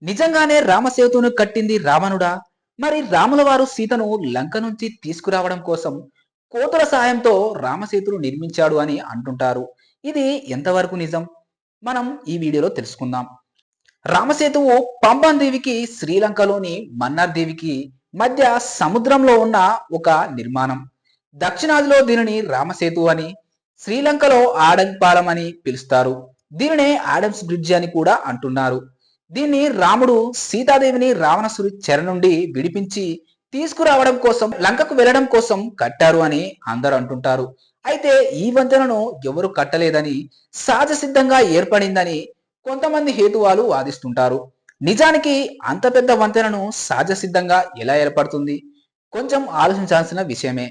నిజంగానే రామసేతును కట్టింది రావణుడా? మరి రాముల వారు సీతను లంక నుంచి తీసుకురావడం కోసం కోతుల సాయంతో రామసేతును నిర్మించాడు అని అంటుంటారు. ఇది ఎంతవరకు నిజం? మనం ఈ వీడియోలో తెలుసుకుందాం. రామసేతువు పంబన్ దీవికి శ్రీలంకలోని మన్నార్ దీవికి మధ్య సముద్రంలో ఉన్న ఒక నిర్మాణం. దక్షిణాదిలో దీనిని రామసేతు అని, శ్రీలంకలో ఆడమ్ పాలం అని పిలుస్తారు. దీనినే ఆడమ్స్ బ్రిడ్జ్ అని కూడా అంటున్నారు. దీన్ని రాముడు సీతాదేవిని రావణాసురి చెర నుండి విడిపించి తీసుకురావడం కోసం లంకకు వెళ్ళడం కోసం కట్టారు అని అందరూ అంటుంటారు. అయితే ఈ వంతెనను ఎవరు కట్టలేదని, సహజ సిద్ధంగా ఏర్పడిందని కొంతమంది హేతువాలు వాదిస్తుంటారు. నిజానికి అంత పెద్ద వంతెనను సహజ సిద్ధంగా ఎలా ఏర్పడుతుంది? కొంచెం ఆలోచించాల్సిన విషయమే.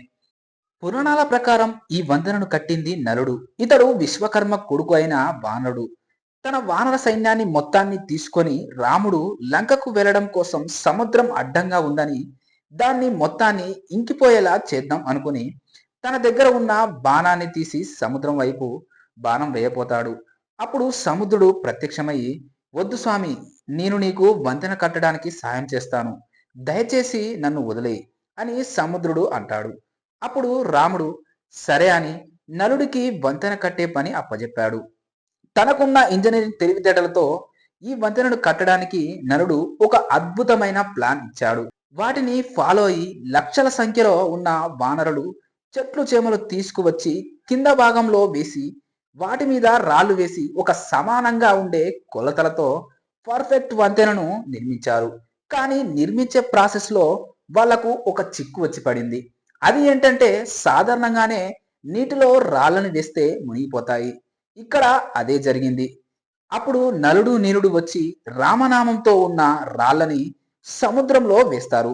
పురాణాల ప్రకారం ఈ వంతెనను కట్టింది నలుడు. ఇతడు విశ్వకర్మ కొడుకు అయిన వానరుడు. తన వానర సైన్యాన్ని మొత్తాన్ని తీసుకొని రాముడు లంకకు వెళ్ళడం కోసం సముద్రం అడ్డంగా ఉందని, దాన్ని మొత్తాన్ని ఇంకిపోయేలా చేద్దాం అనుకుని తన దగ్గర ఉన్న బాణాన్ని తీసి సముద్రం వైపు బాణం వేయపోతాడు. అప్పుడు సముద్రుడు ప్రత్యక్షమయ్యి, వద్దు స్వామి, నేను నీకు వంతెన కట్టడానికి సాయం చేస్తాను, దయచేసి నన్ను వదిలేయి అని సముద్రుడు అంటాడు. అప్పుడు రాముడు సరే అని నలుడికి వంతెన కట్టే పని అప్పజెప్పాడు. తనకున్న ఇంజనీరింగ్ తెలివితేటలతో ఈ వంతెనను కట్టడానికి నలుడు ఒక అద్భుతమైన ప్లాన్ ఇచ్చాడు. వాటిని ఫాలో అయి లక్షల సంఖ్యలో ఉన్న వానరులు చెట్లు చేమలు తీసుకువచ్చి కింద భాగంలో వేసి వాటి మీద రాళ్లు వేసి ఒక సమానంగా ఉండే కొలతలతో పర్ఫెక్ట్ వంతెనను నిర్మించారు. కానీ నిర్మించే ప్రాసెస్ లో వాళ్లకు ఒక చిక్కు వచ్చి పడింది. అది ఏంటంటే సాధారణంగానే నీటిలో రాళ్లను వేస్తే మునిగిపోతాయి. ఇక్కడ అదే జరిగింది. అప్పుడు నలుడు నీలుడు వచ్చి రామనామంతో ఉన్న రాళ్ళని సముద్రంలో వేస్తారు.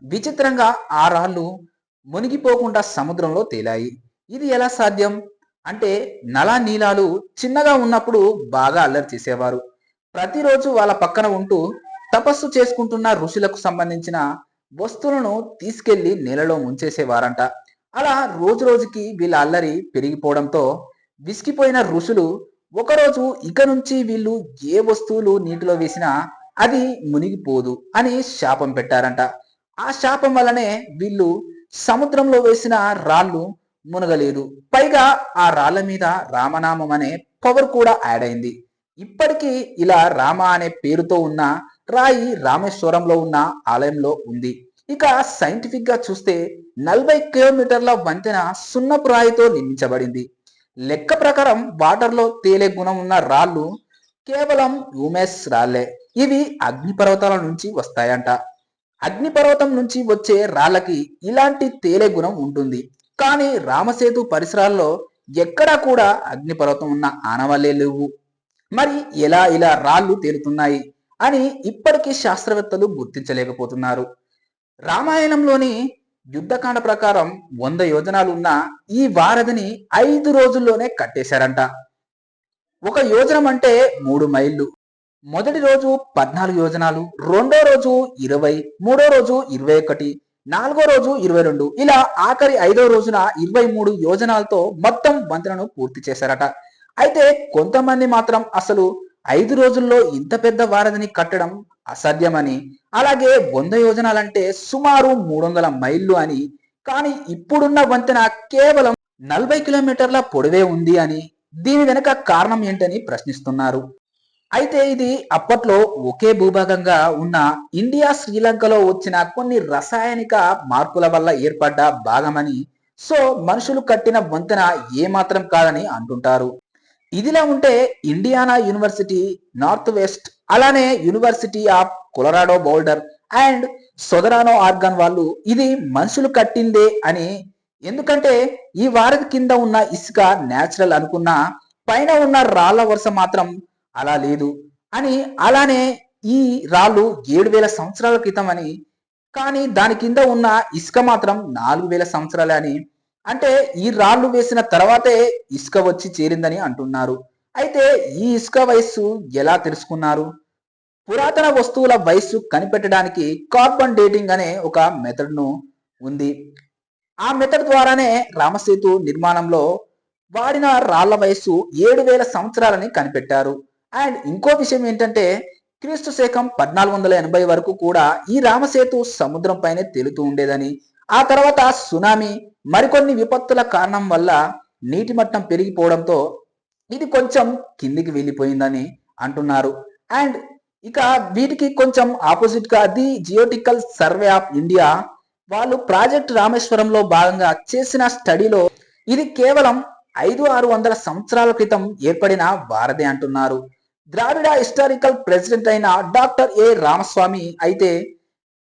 విచిత్రంగా ఆ రాళ్ళు మునిగిపోకుండా సముద్రంలో తేలాయి. ఇది ఎలా సాధ్యం అంటే, నల నీలాలు చిన్నగా ఉన్నప్పుడు బాగా అల్లరి చేసేవారు. ప్రతిరోజు వాళ్ళ పక్కన ఉంటూ తపస్సు చేసుకుంటున్న ఋషులకు సంబంధించిన వస్తువులను తీసుకెళ్లి నీళ్ళలో ముంచేసేవారంట. అలా రోజు రోజుకి వీళ్ళ అల్లరి పెరిగిపోవడంతో విసిగిపోయిన ఋషులు ఒకరోజు ఇక నుంచి వీళ్ళు ఏ వస్తువులు నీటిలో వేసినా అది మునిగిపోదు అని శాపం పెట్టారంట. ఆ శాపం వల్లనే వీళ్ళు సముద్రంలో వేసిన రాళ్ళు మునగలేదు. పైగా ఆ రాళ్ల మీద రామనామం అనే పవర్ కూడా యాడ్ అయింది. ఇప్పటికీ ఇలా రామ అనే పేరుతో ఉన్న రాయి రామేశ్వరంలో ఉన్న ఆలయంలో ఉంది. ఇక సైంటిఫిక్ గా చూస్తే 40 కిలోమీటర్ల వంతెన సున్నపు రాయితో నిర్మించబడింది. లెక్క ప్రకారం వాటర్లో తేలే గుణం ఉన్న రాళ్ళు కేవలం హ్యూమస్ రాళ్లే. ఇవి అగ్నిపర్వతాల నుంచి వస్తాయంట. అగ్నిపర్వతం నుంచి వచ్చే రాళ్ళకి ఇలాంటి తేలే గుణం ఉంటుంది. కానీ రామసేతు పరిసరాల్లో ఎక్కడా కూడా అగ్నిపర్వతం ఉన్న ఆనవాళ్లే లేవు. మరి ఎలా ఇలా రాళ్ళు తేలుతున్నాయి అని ఇప్పటికీ శాస్త్రవేత్తలు గుర్తించలేకపోతున్నారు. రామాయణంలోని యుద్ధకాండ ప్రకారం 100 యోజనాలు ఉన్న ఈ వారధిని 5 రోజుల్లోనే కట్టేశారంట. ఒక యోజనం అంటే 3 మైళ్ళు. మొదటి రోజు 14 యోజనాలు, రెండో రోజు 20, మూడో రోజు 21, నాలుగో రోజు 22, ఇలా ఆఖరి 5వ రోజున 23 యోజనాలతో మొత్తం వంతెనను పూర్తి చేశారట. అయితే కొంతమంది మాత్రం అసలు 5 రోజుల్లో ఇంత పెద్ద వారధిని కట్టడం అసాధ్యమని, అలాగే 100 యోజనాలంటే సుమారు 300 మైళ్ళు అని, కానీ ఇప్పుడున్న వంతెన కేవలం 40 కిలోమీటర్ల పొడవే ఉంది అని, దీని వెనుక కారణం ఏంటని ప్రశ్నిస్తున్నారు. అయితే ఇది అప్పట్లో ఒకే భూభాగంగా ఉన్న ఇండియా శ్రీలంకలో వచ్చిన కొన్ని రసాయనిక మార్పుల వల్ల ఏర్పడ్డ భాగమని, సో మనుషులు కట్టిన వంతెన ఏమాత్రం కాదని అంటుంటారు. ఇదిలా ఉంటే ఇండియానా యూనివర్సిటీ నార్త్ వెస్ట్, అలానే university of Colorado Boulder and సొదరానో ఆర్గాన్ వాళ్ళు ఇది మనుషులు కట్టిందే అని, ఎందుకంటే ఈ వారధి కింద ఉన్న ఇసుక న్యాచురల్ అనుకున్న, పైన ఉన్న రాళ్ల వరుస మాత్రం అలా లేదు అని, అలానే ఈ రాళ్ళు 7,000 సంవత్సరాల క్రితం అని, కానీ దాని కింద ఉన్న ఇసుక మాత్రం 4,000 సంవత్సరాలే అని, అంటే ఈ రాళ్ళు వేసిన తర్వాతే ఇసుక వచ్చి చేరిందని అంటున్నారు. అయితే ఈ ఇసుక వయస్సు ఎలా తెలుసుకున్నారు? పురాతన వస్తువుల వయస్సు కనిపెట్టడానికి కార్బన్ డేటింగ్ అనే ఒక మెథడ్ను ఉంది. ఆ మెథడ్ ద్వారానే రామసేతు నిర్మాణంలో వాడిన రాళ్ల వయస్సు 7,000 సంవత్సరాలని కనిపెట్టారు. అండ్ ఇంకో విషయం ఏంటంటే, క్రీస్తు శకం 1480 వరకు కూడా ఈ రామసేతు సముద్రం పైనే తేలుతూ ఉండేదని, ఆ తర్వాత సునామీ మరికొన్ని విపత్తుల కారణం వల్ల నీటి మట్టం పెరిగిపోవడంతో ఇది కొంచెం కిందికి వెళ్ళిపోయిందని అంటున్నారు. అండ్ ఇక వీటికి కొంచెం ఆపోజిట్ గా ది జియోటికల్ సర్వే ఆఫ్ ఇండియా వాళ్ళు ప్రాజెక్ట్ రామేశ్వరంలో భాగంగా చేసిన స్టడీలో ఇది కేవలం 500-600 సంవత్సరాల క్రితం ఏర్పడిన వారధి అంటున్నారు. ద్రావిడ హిస్టారికల్ ప్రెసిడెంట్ అయిన డాక్టర్ ఏ రామస్వామి అయితే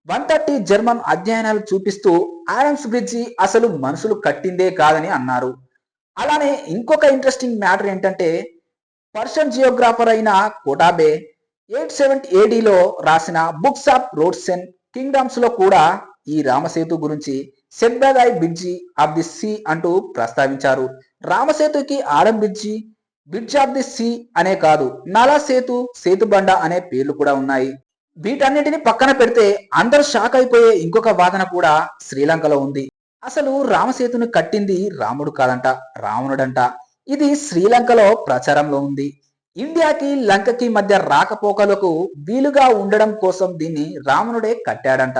130 జర్మన్ అధ్యయనాలు చూపిస్తూ ఆడమ్స్ బ్రిడ్జి అసలు మనుషులు కట్టిందే కాదని అన్నారు. అలానే ఇంకొక ఇంట్రెస్టింగ్ మ్యాటర్ ఏంటంటే పర్షియన్ జియోగ్రాఫర్ అయిన కోటాబే 870 ఏడీలో రాసిన books of roads and kingdoms లో కూడా ఈ రామసేతు గురించి సెబ్బగాయ్ బ్రిడ్జి ఆఫ్ ది సీ అంటూ ప్రస్తావించారు. రామసేతుకి Adam bridge, bridge of the sea అనే కాదు, నలా సేతు, సేతుబండ అనే పేర్లు కూడా ఉన్నాయి. వీటన్నిటిని పక్కన పెడితే అందరూ షాక్ అయిపోయే ఇంకొక వాదన కూడా శ్రీలంకలో ఉంది. అసలు రామసేతుని కట్టింది రాముడు కాదంట, రావణుడంట. ఇది శ్రీలంకలో ప్రచారంలో ఉంది. ఇండియాకి లంకకి మధ్య రాకపోకలకు వీలుగా ఉండడం కోసం దీన్ని రావణుడే కట్టాడంట.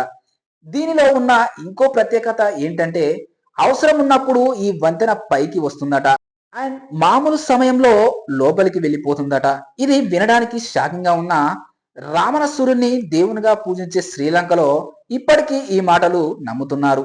దీనిలో ఉన్న ఇంకో ప్రత్యేకత ఏంటంటే అవసరం ఉన్నప్పుడు ఈ వంతెన పైకి వస్తుందట అండ్ మామూలు సమయంలో లోపలికి వెళ్ళిపోతుందట. ఇది వినడానికి షాకింగ్ గా ఉన్న రావణాసురుణ్ణి దేవునిగా పూజించే శ్రీలంకలో ఇప్పటికీ ఈ మాటలు నమ్ముతున్నారు.